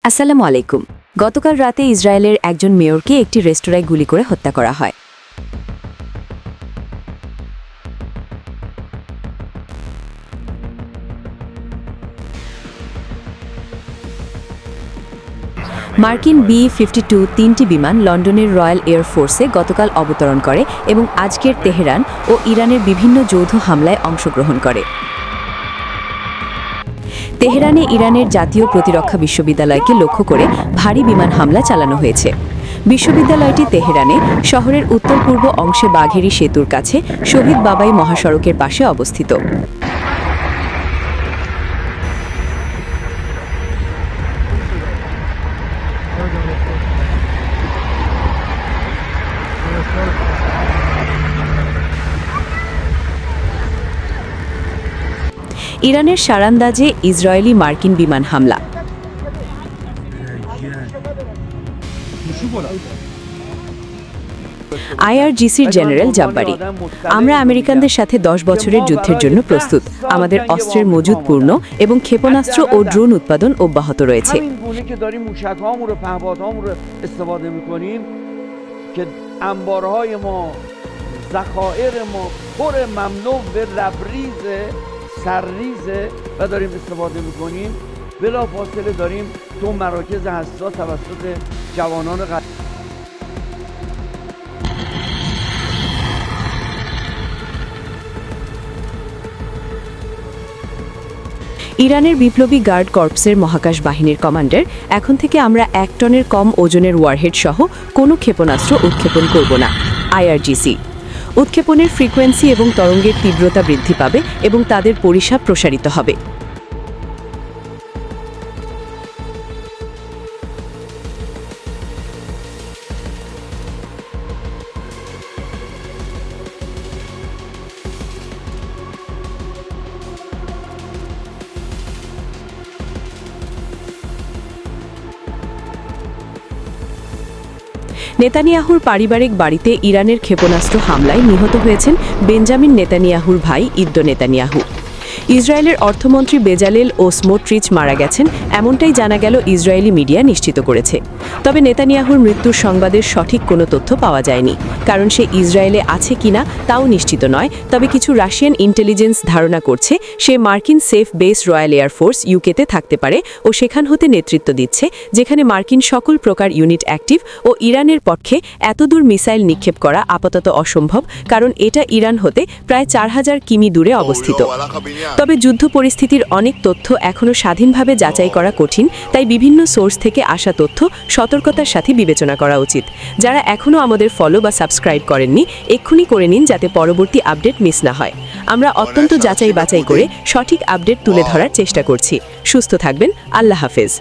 আসসালামু আলাইকুম। গতকাল রাতে ইসরায়েলের একজন মেয়রকে একটি রেস্তোরাঁয় গুলি করে হত্যা করা হয়। মার্কিন B-52 তিনটি বিমান লন্ডনের রয়্যাল এয়ার ফোর্সে গতকাল অবতরণ করে এবং আজকের তেহরান ও ইরানের বিভিন্ন যৌথ হামলায় অংশগ্রহণ করে। তেহরানে ইরানের জাতীয় প্রতিরক্ষা বিশ্ববিদ্যালয়কে লক্ষ্য করে ভারী বিমান হামলা চালানো হয়েছে। বিশ্ববিদ্যালয়টি তেহরানে শহরের উত্তর-পূর্ব অংশে বাঘেরি সেতুর কাছে শহীদ বাবাই মহাসড়কের পাশে অবস্থিত। ইরানের সারান্দাজে ইসরায়েলি মার্কিন বিমান হামলা। আইআরজিসির জেনারেল জাব্বারি, আমরা আমেরিকানদের সাথে 10 বছরের যুদ্ধের জন্য প্রস্তুত। আমাদের অস্ত্রের মজুদ পূর্ণ এবং ক্ষেপণাস্ত্র ও ড্রোন উৎপাদন অব্যাহত রয়েছে। بلافاصله داریم تو مراکز حساس توسط جوانان ইরানের বিপ্লবী গার্ড কর্পসের মহাকাশ বাহিনীর কমান্ডার, এখন থেকে আমরা 1 টনের কম ওজনের ওয়ারহেড সহ কোনো ক্ষেপণাস্ত্র উৎক্ষেপণ করব না। আইআরজিসি উৎক্ষেপণের ফ্রিকোয়েন্সি এবং তরঙ্গের তীব্রতা বৃদ্ধি পাবে এবং তাদের পরিসর প্রসারিত হবে। নেতানিয়াহুর পারিবারিক বাড়িতে ইরানের ক্ষেপণাস্ত্র হামলায় নিহত হয়েছেন বেঞ্জামিন নেতানিয়াহুর ভাই ইদ্দো নেতানিয়াহু। ইসরায়েলের অর্থমন্ত্রী বেজালেল ও স্মোট্রিচ মারা গেছেন, এমনটাই জানা গেল ইসরায়েলি মিডিয়া নিশ্চিত করেছে। তবে নেতানিয়াহুর মৃত্যুর সংবাদের সঠিক কোনো তথ্য পাওয়া যায়নি, কারণ সে ইসরায়েলে আছে কিনা তাও নিশ্চিত নয়। তবে কিছু রাশিয়ান ইন্টেলিজেন্স ধারণা করছে সে মার্কিন safe base royal air force ইউকেতে থাকতে পারে ও সেখান হতে নেতৃত্ব দিচ্ছে, যেখানে মার্কিন সকল প্রকার ইউনিট অ্যাক্টিভ ও ইরানের পক্ষে এতদূর মিসাইল নিক্ষেপ করা আপাতত অসম্ভব, কারণ এটা ইরান হতে প্রায় 4000 কিমি দূরে অবস্থিত। তবে যুদ্ধ পরিস্থিতির অনেক তথ্য এখনও স্বাধীনভাবে যাচাই করা কঠিন, তাই বিভিন্ন সোর্স থেকে আসা তথ্য সতর্কতার সাথে বিবেচনা করা উচিত। যারা এখনও আমাদের ফলো বা সাবস্ক্রাইব করেননি, এক্ষুনি করে নিন যাতে পরবর্তী আপডেট মিস না হয়। আমরা অত্যন্ত যাচাই বাছাই করে সঠিক আপডেট তুলে ধরার চেষ্টা করছি। সুস্থ থাকবেন। আল্লাহ হাফেজ।